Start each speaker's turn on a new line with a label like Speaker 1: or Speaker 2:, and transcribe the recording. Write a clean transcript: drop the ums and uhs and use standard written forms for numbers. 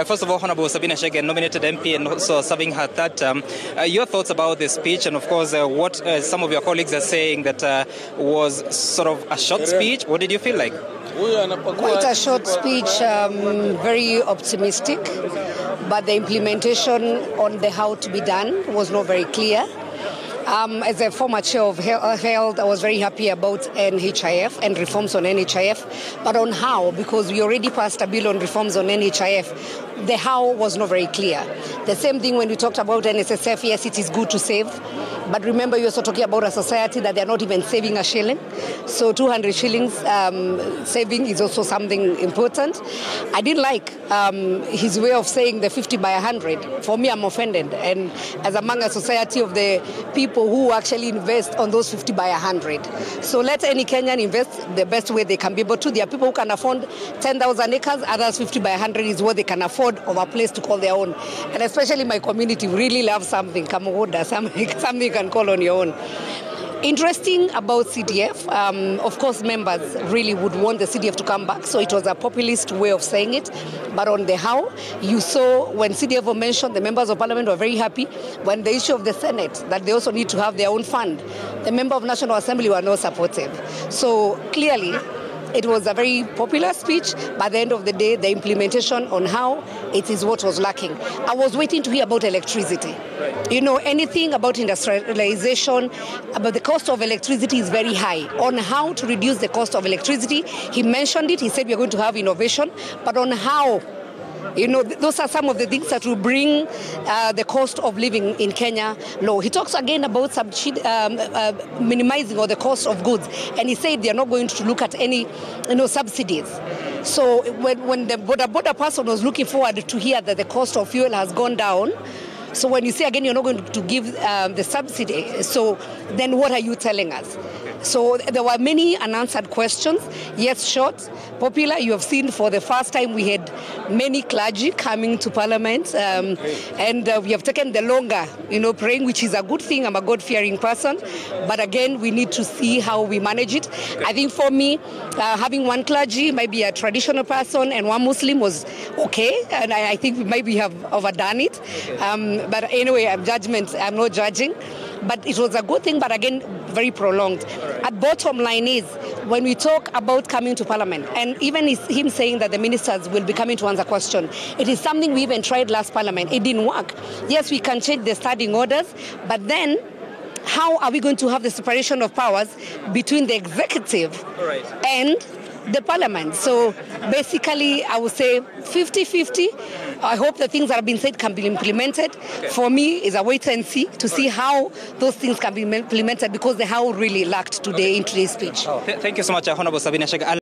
Speaker 1: First of all, Honorable Sabina Chege, nominated MP and also serving her third term. Your thoughts about the speech and, of course, what some of your colleagues are saying that was sort of a short speech. What did you feel like?
Speaker 2: Quite a short speech, very optimistic, but the implementation on the how to be done was not very clear. As a former chair of health, I was very happy about NHIF and reforms on NHIF, but on how, because we already passed a bill on reforms on NHIF, the how was not very clear. The same thing when we talked about NSSF, yes, it is good to save, but remember you're also talking about a society that they're not even saving a shilling. So 200 shillings saving is also something important. I didn't like his way of saying the 50 by 100. For me, I'm offended. And as among a society of the people who actually invest on those 50 by 100. So let any Kenyan invest the best way they can be able to. There are people who can afford 10,000 acres, others 50 by 100 is what they can afford of a place to call their own. And especially my community really loves something, kamogoda, something you can call on your own. Interesting about CDF, of course members really would want the CDF to come back, so it was a populist way of saying it. But on the how, you saw when CDF were mentioned, the members of parliament were very happy. When the issue of the Senate, that they also need to have their own fund, the member of National Assembly were not supportive. So clearly, it was a very popular speech. By the end of the day, the implementation on how it is what was lacking. I was waiting to hear about electricity. Right. You know, anything about industrialization, about the cost of electricity is very high. On how to reduce the cost of electricity, he mentioned it. He said we're going to have innovation, but on how, you know, those are some of the things that will bring the cost of living in Kenya low. He talks again about minimizing all the cost of goods, and he said they are not going to look at any, subsidies. So when the border person was looking forward to hear that the cost of fuel has gone down, so when you say again you're not going to give the subsidy, so then what are you telling us? So there were many unanswered questions. Yes, short, popular. You have seen for the first time we had many clergy coming to parliament, and we have taken the longer, praying, which is a good thing. I'm a God-fearing person, but again, we need to see how we manage it. I think for me, having one clergy, maybe a traditional person, and one Muslim was okay, and I think we maybe have overdone it. But anyway, I'm not judging. But it was a good thing, but again, very prolonged. A bottom line is, when we talk about coming to parliament, and even him saying that the ministers will be coming to answer question, it is something we even tried last parliament. It didn't work. Yes, we can change the standing orders, but then how are we going to have the separation of powers between the executive and the parliament? So basically, I would say 50-50. I hope the things that have been said can be implemented. Okay. For me, is a wait and see to see how those things can be implemented, because the how really lacked today in today's speech.
Speaker 1: Thank you so much, Honorable Sabina Chege.